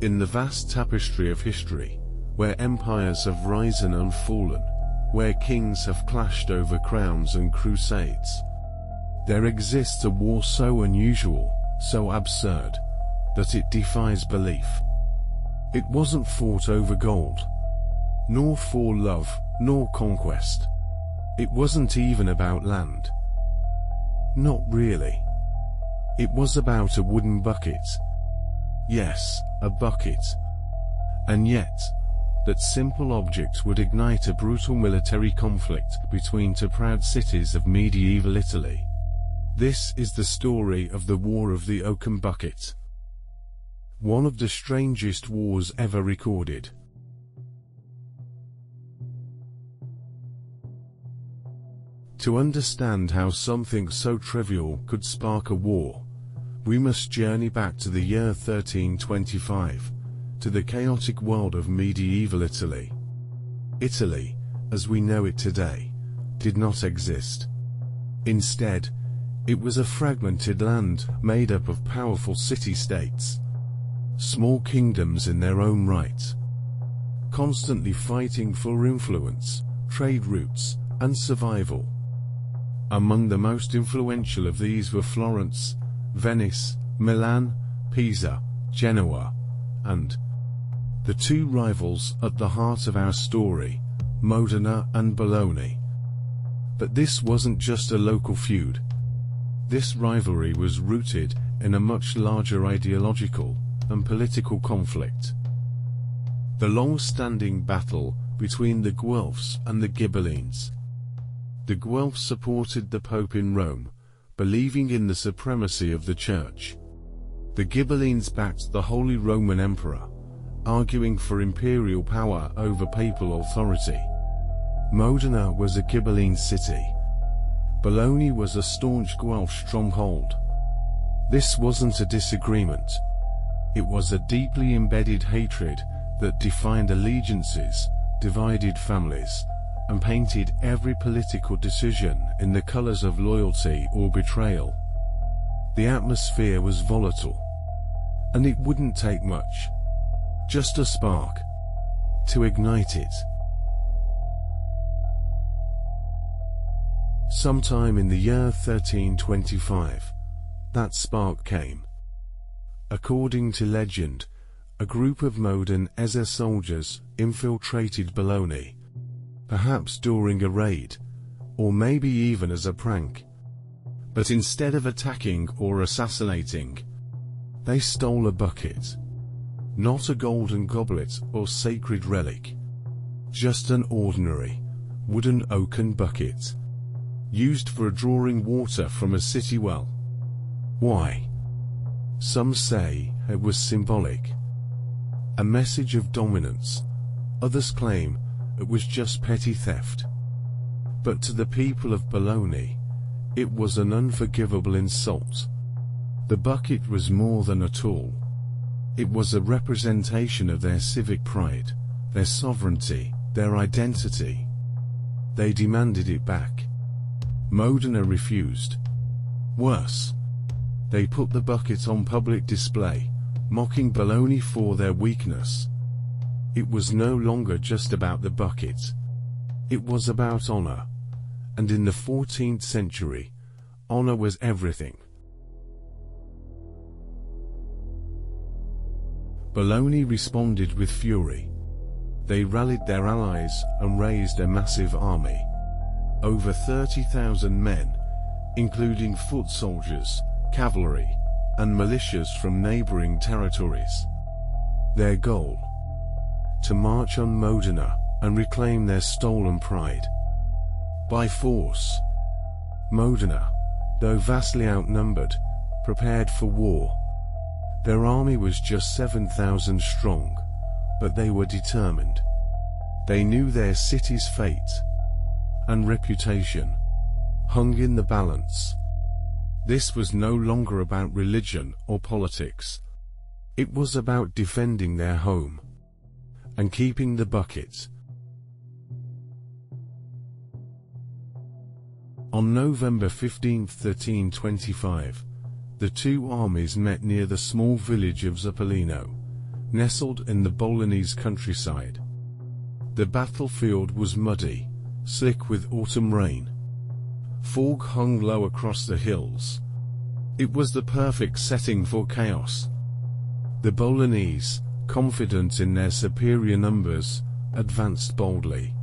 In the vast tapestry of history, where empires have risen and fallen, where kings have clashed over crowns and crusades, there exists a war so unusual, so absurd, that it defies belief. It wasn't fought over gold, nor for love, nor conquest. It wasn't even about land. Not really. It was about a wooden bucket. Yes, a bucket. And yet, that simple object would ignite a brutal military conflict between two proud cities of medieval Italy. This is the story of the War of the Oaken Bucket. One of the strangest wars ever recorded. To understand how something so trivial could spark a war, we must journey back to the year 1325, to the chaotic world of medieval Italy. Italy, as we know it today, did not exist. Instead, it was a fragmented land made up of powerful city-states, small kingdoms in their own right, constantly fighting for influence, trade routes, and survival. Among the most influential of these were Florence, Venice, Milan, Pisa, Genoa, and the two rivals at the heart of our story, Modena and Bologna. But this wasn't just a local feud. This rivalry was rooted in a much larger ideological and political conflict. The long-standing battle between the Guelphs and the Ghibellines. The Guelphs supported the Pope in Rome, believing in the supremacy of the Church. The Ghibellines backed the Holy Roman Emperor, arguing for imperial power over papal authority. Modena was a Ghibelline city. Bologna was a staunch Guelph stronghold. This wasn't a disagreement. It was a deeply embedded hatred that defined allegiances, divided families, and painted every political decision in the colors of loyalty or betrayal. The atmosphere was volatile, and it wouldn't take much, just a spark, to ignite it. Sometime in the year 1325, that spark came. According to legend, a group of Modena soldiers infiltrated Bologna, perhaps during a raid, or maybe even as a prank. But instead of attacking or assassinating, they stole a bucket. Not a golden goblet or sacred relic. Just an ordinary, wooden oaken bucket, used for drawing water from a city well. Why? Some say it was symbolic. A message of dominance. Others claim it was just petty theft. But to the people of Bologna, it was an unforgivable insult. The bucket was more than a tool. It was a representation of their civic pride, their sovereignty, their identity. They demanded it back. Modena refused. Worse, they put the bucket on public display, mocking Bologna for their weakness. It was no longer just about the bucket. It was about honor. And in the 14th century, honor was everything. Bologna responded with fury. They rallied their allies and raised a massive army. Over 30,000 men, including foot soldiers, cavalry, and militias from neighboring territories. Their goal? To march on Modena and reclaim their stolen pride. By force. Modena, though vastly outnumbered, prepared for war. Their army was just 7,000 strong, but they were determined. They knew their city's fate and reputation hung in the balance. This was no longer about religion or politics. It was about defending their home and keeping the bucket. On November 15, 1325, the two armies met near the small village of Zappolino, nestled in the Bolognese countryside. The battlefield was muddy, slick with autumn rain. Fog hung low across the hills. It was the perfect setting for chaos. The Bolognese, confident in their superior numbers, advanced boldly.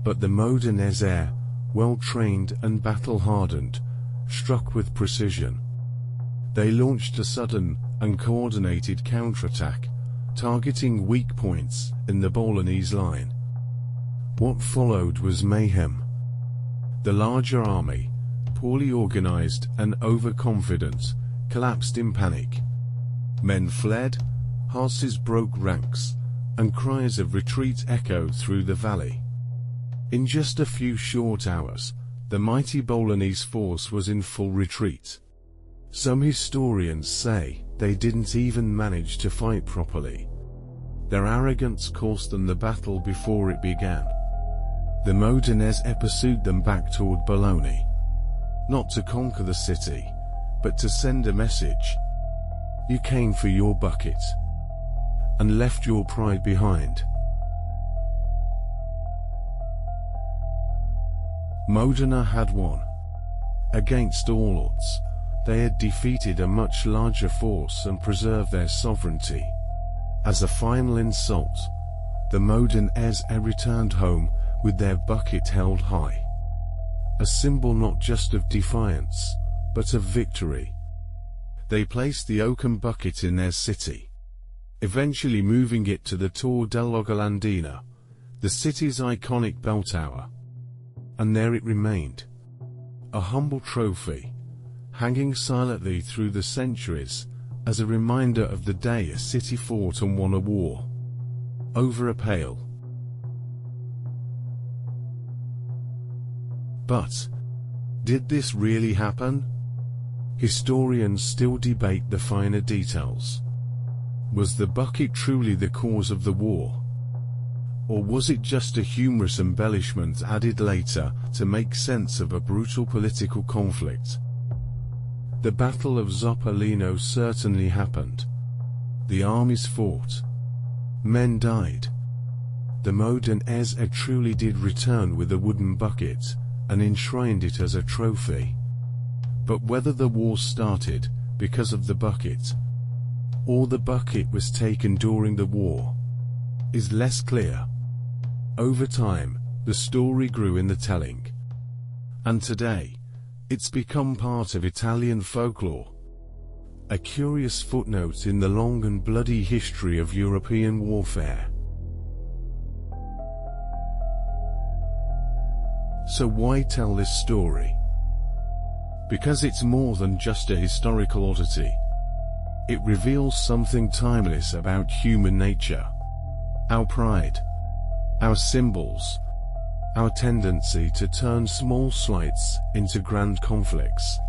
But the Modenese, well-trained and battle-hardened, struck with precision. They launched a sudden and coordinated counterattack, targeting weak points in the Bolognese line. What followed was mayhem. The larger army, poorly organized and overconfident, collapsed in panic. Men fled, horses broke ranks, and cries of retreat echoed through the valley. In just a few short hours, the mighty Bolognese force was in full retreat. Some historians say they didn't even manage to fight properly. Their arrogance cost them the battle before it began. The Modenese pursued them back toward Bologna, not to conquer the city, but to send a message. You came for your bucket, and left your pride behind. Modena had won. Against all odds, they had defeated a much larger force and preserved their sovereignty. As a final insult, the Modenese returned home with their bucket held high. A symbol not just of defiance, but of victory. They placed the Oaken Bucket in their city, eventually moving it to the Tor della Galandina, the city's iconic bell tower. And there it remained, a humble trophy, hanging silently through the centuries, as a reminder of the day a city fought and won a war. Over a pail. But, did this really happen? Historians still debate the finer details. Was the bucket truly the cause of the war? Or was it just a humorous embellishment added later to make sense of a brutal political conflict? The Battle of Zoppolino certainly happened. The armies fought. Men died. The Modenese truly did return with a wooden bucket, and enshrined it as a trophy. But whether the war started because of the bucket, or the bucket was taken during the war, is less clear. Over time, the story grew in the telling. And today, it's become part of Italian folklore. A curious footnote in the long and bloody history of European warfare. So why tell this story? Because it's more than just a historical oddity. It reveals something timeless about human nature. Our pride. Our symbols. Our tendency to turn small slights into grand conflicts.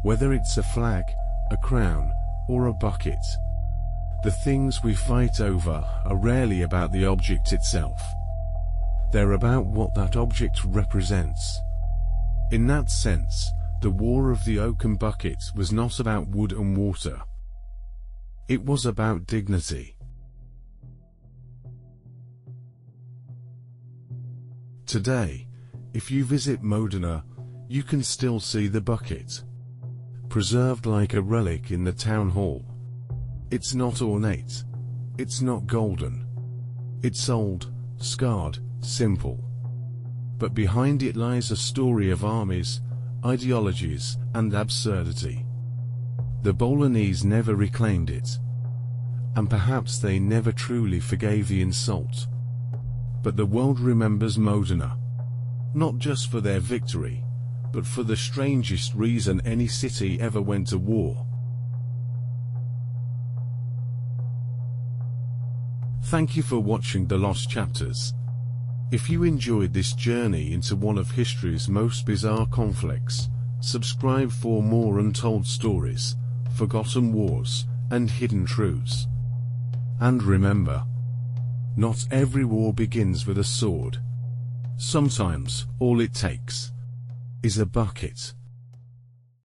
Whether it's a flag, a crown, or a bucket, the things we fight over are rarely about the object itself. They're about what that object represents. In that sense, the War of the Oaken Bucket was not about wood and water. It was about dignity. Today, if you visit Modena, you can still see the bucket, preserved like a relic in the town hall. It's not ornate. It's not golden. It's old, scarred, simple. But behind it lies a story of armies, ideologies, and absurdity. The Bolognese never reclaimed it. And perhaps they never truly forgave the insult. But the world remembers Modena, not just for their victory, but for the strangest reason any city ever went to war. Thank you for watching The Lost Chapters. If you enjoyed this journey into one of history's most bizarre conflicts, subscribe for more untold stories, forgotten wars, and hidden truths. And remember, not every war begins with a sword. Sometimes all it takes is a bucket.